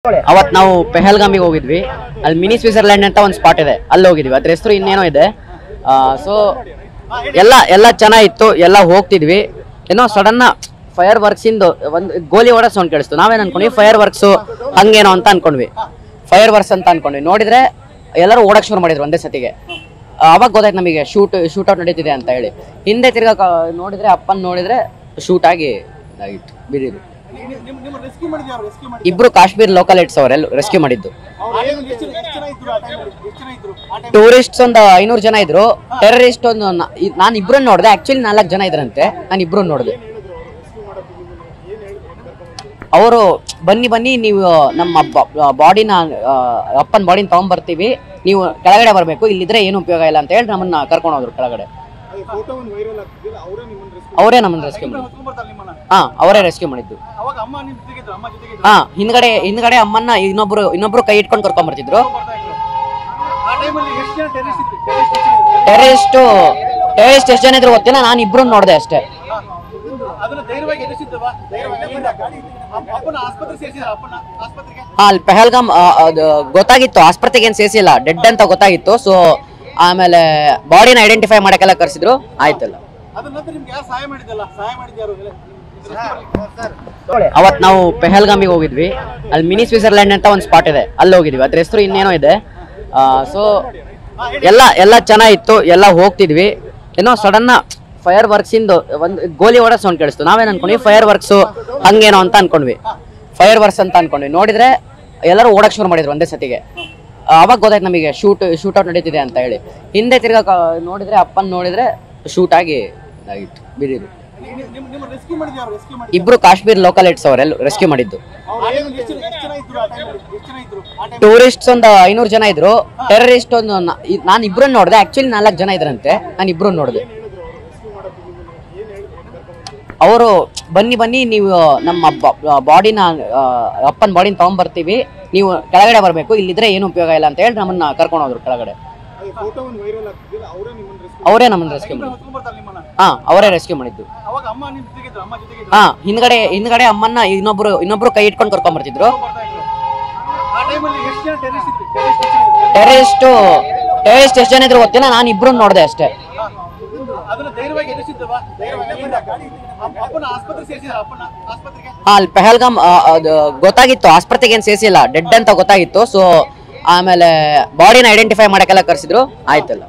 ಅವತ್ ನಾವು ಪೆಹಲ್ಗಾಮಿಗೆ ಹೋಗಿದ್ವಿ. ಅಲ್ಲಿ ಮಿನಿ ಸ್ವಿಟ್ಜರ್ಲ್ಯಾಂಡ್ ಅಂತ ಒಂದು ಸ್ಪಾಟ್ ಇದೆ, ಅಲ್ಲಿ ಹೋಗಿದ್ವಿ. ಅದ್ರ ಹೆಸರು ಇನ್ನೇನೋ ಇದೆ. ಸೊ ಎಲ್ಲ ಚೆನ್ನಾಗಿತ್ತು, ಎಲ್ಲ ಹೋಗ್ತಿದ್ವಿ. ಏನೋ ಸಡನ್ ಫೈರ್ ವರ್ಕ್ಸ್ ಇಂದು ಒಂದು ಗೋಲಿ ಹೊಡೆ ಸೌಂಡ್ ಕೇಳಿಸ್ತು. ನಾವೇನ್ ಅನ್ಕೊಂಡ್ವಿ ಫೈರ್ ವರ್ಕ್ಸ್ ಹಂಗೇನೋ ಅಂತ ಅನ್ಕೊಂಡ್ವಿ, ಫೈರ್ ವರ್ಕ್ಸ್ ಅಂತ ಅನ್ಕೊಂಡ್ವಿ. ನೋಡಿದ್ರೆ ಎಲ್ಲರೂ ಓಡಕ್ ಶುರು ಮಾಡಿದ್ರು ಒಂದೇ ಸತಿಗೆ. ಅವಾಗ ಗೊತ್ತಾಯ್ತು ನಮಗೆ ಶೂಟ್ಔಟ್ ನಡೀತಿದೆ ಅಂತ ಹೇಳಿ. ಹಿಂದೆ ತಿರ್ಗಾ ನೋಡಿದ್ರೆ ಅಪ್ಪನ್ ನೋಡಿದ್ರೆ ಶೂಟ್ ಆಗಿ ಇದಾಗಿತ್ತು, ಬಿದ್ದಿದ್ರು. ಇಬ್ರು ಕಾಶ್ಮೀರ್ ಲೋಕಲ್ ಏಟ್ಸ್ ಅವರೆಲ್ಲ ರೆಸ್ಕ್ಯೂ ಮಾಡಿದ್ದು. ಟೂರಿಸ್ಟ್ಸ್ ಒಂದು 500 ಜನ ಇದ್ರು. ಟೆರರಿಸ್ಟ್ ಒಂದು ನಾನು ಇಬ್ರನ್ನ ನೋಡಿದೆ. ಆಕ್ಚುಲಿ 4 ಜನ ಇದ್ರಂತೆ, ನಾನು ಇಬ್ರನ್ನ ನೋಡಿದೆ. ಅವರು ಬನ್ನಿ ನೀವು ನಮ್ಮ ಬಾಡಿನ ಅಪ್ಪನ ಬಾಡಿನ ತಗೊಂಡ್ಬರ್ತೀವಿ, ನೀವು ಕೆಳಗಡೆ ಬರಬೇಕು, ಇಲ್ಲಿದ್ರೆ ಏನು ಉಪಯೋಗ ಇಲ್ಲ ಅಂತ ಹೇಳಿ ನಮ್ಮನ್ನ ಕರ್ಕೊಂಡು ಹೋದ್ರು ಕೆಳಗಡೆ. ಅವರೇ ನಮ್ಮನ್ನ ರೆಸ್ಕ್ಯೂ ಮಾಡಿದ್ದು. ಅವರೇ ರೆಸ್ಕ್ಯೂ ಮಾಡಿದ್ದು. ಹಿಂದ್ಗಡೆ ಅಮ್ಮನ್ನ ಇನ್ನೊಬ್ರು ಕೈ ಇಟ್ಕೊಂಡು ಕರ್ಕೊಂಡ್ ಬರ್ತಿದ್ರು. ಟೆರರಿಸ್ಟ್ ಎಷ್ಟು ಜನ ಇದ್ರು ಗೊತ್ತಿಲ್ಲ, ನಾನು ಇಬ್ರು ನೋಡಿದೆ ಅಷ್ಟೇ. ಅಲ್ಲಿ ಪೆಹಲ್ಗಾಮ್ ಗೊತ್ತಾಗಿತ್ತು, ಆಸ್ಪತ್ರೆಗೆ ಏನ್ ಸೇರಿಸಿಲ್ಲ, ಡೆಡ್ ಅಂತ ಗೊತ್ತಾಗಿತ್ತು. ಸೊ ಆಮೇಲೆ ಬಾಡಿನ ಐಡೆಂಟಿಫೈ ಮಾಡಕ್ಕೆಲ್ಲ ಕರ್ಸಿದ್ರು, ಆಯ್ತಲ್ಲ. ಅವತ್ ನಾವು ಪೆಹಲ್ಗಾಮಿಗೆ ಹೋಗಿದ್ವಿ. ಅಲ್ಲಿ ಮಿನಿ ಸ್ವಿಟ್ಜರ್ಲ್ಯಾಂಡ್ ಅಂತ ಒಂದು ಸ್ಪಾಟ್ ಇದೆ, ಅಲ್ಲಿ ಹೋಗಿದ್ವಿ. ಅದ್ರ ಹೆಸರು ಇನ್ನೇನೋ ಇದೆ. ಸೊ ಎಲ್ಲ ಚೆನ್ನಾಗಿತ್ತು, ಎಲ್ಲ ಹೋಗ್ತಿದ್ವಿ. ಏನೋ ಸಡನ್ ಫೈರ್ ವರ್ಕ್ಸ್ ಇಂದು ಒಂದು ಗೋಲಿ ಹೊಡೆ ಸೌಂಡ್ ಕೇಳಿಸ್ತು. ನಾವೇನ್ ಅನ್ಕೊಂಡ್ವಿ ಫೈರ್ ವರ್ಕ್ಸ್ ಹಂಗೇನೋ ಅಂತ ಅನ್ಕೊಂಡ್ವಿ, ಫೈರ್ ವರ್ಕ್ಸ್ ಅಂತ ಅನ್ಕೊಂಡ್ವಿ. ನೋಡಿದ್ರೆ ಎಲ್ಲರೂ ಓಡಕ್ ಶುರು ಮಾಡಿದ್ರು ಒಂದೇ ಸತಿಗೆ. ಅವಾಗ ಗೊತ್ತಾಯ್ತು ನಮಗೆ ಶೂಟ್ಔಟ್ ನಡೀತಿದೆ ಅಂತ ಹೇಳಿ. ಹಿಂದೆ ತಿರ್ಗಾ ನೋಡಿದ್ರೆ ಅಪ್ಪನ್ ನೋಡಿದ್ರೆ ಶೂಟ್ ಆಗಿ ಇದಾಗಿತ್ತು, ಬಿದ್ದಿದ್ರು. ಇಬ್ರು ಕಾಶ್ಮೀರ್ ಲೋಕಲ್ ಏಟ್ಸ್ ಅವರೆಲ್ಲ ರೆಸ್ಕ್ಯೂ ಮಾಡಿದ್ದು. ಟೂರಿಸ್ಟ್ಸ್ ಒಂದು 500 ಜನ ಇದ್ರು. ಟೆರರಿಸ್ಟ್ ಒಂದು ನಾನು ಇಬ್ರನ್ನ ನೋಡಿದೆ. ಆಕ್ಚುಲಿ 4 ಜನ ಇದ್ರಂತೆ, ನಾನು ಇಬ್ರನ್ನ ನೋಡಿದೆ. ಅವರು ಬನ್ನಿ ನೀವು ನಮ್ಮ ಬಾಡಿನ ಅಪ್ಪನ ಬಾಡಿನ ತಗೊಂಡ್ಬರ್ತೀವಿ, ನೀವು ಕೆಳಗಡೆ ಬರಬೇಕು, ಇಲ್ಲಿದ್ರೆ ಏನು ಉಪಯೋಗ ಇಲ್ಲ ಅಂತ ಹೇಳಿ ನಮ್ಮನ್ನ ಕರ್ಕೊಂಡು ಹೋದ್ರು ಕೆಳಗಡೆ. ಅವರೇ ನಮ್ಮನ್ನ ರೆಸ್ಕ್ಯೂ ಮಾಡಿದ್ದು. ಅವರೇ ರೆಸ್ಕ್ಯೂ ಮಾಡಿದ್ದು. ಹಿಂದ್ಗಡೆ ಅಮ್ಮನ್ನ ಇನ್ನೊಬ್ರು ಕೈ ಇಟ್ಕೊಂಡು ಕರ್ಕೊಂಡ್ ಬರ್ತಿದ್ರು. ಟೆರರಿಸ್ಟ್ ಎಷ್ಟು ಜನ ಇದ್ರು ಗೊತ್ತಿಲ್ಲ, ನಾನು ಇಬ್ರು ನೋಡಿದೆ ಅಷ್ಟೇ. ಅಲ್ಲಿ ಪೆಹಲ್ಗಾಮ್ ಗೊತ್ತಾಗಿತ್ತು, ಆಸ್ಪತ್ರೆಗೆ ಏನ್ ಸೇರಿಸಿಲ್ಲ, ಡೆಡ್ ಅಂತ ಗೊತ್ತಾಗಿತ್ತು. ಸೊ ಆಮೇಲೆ ಬಾಡಿನ ಐಡೆಂಟಿಫೈ ಮಾಡಕ್ಕೆಲ್ಲ ಕರ್ಸಿದ್ರು, ಆಯ್ತಲ್ಲ.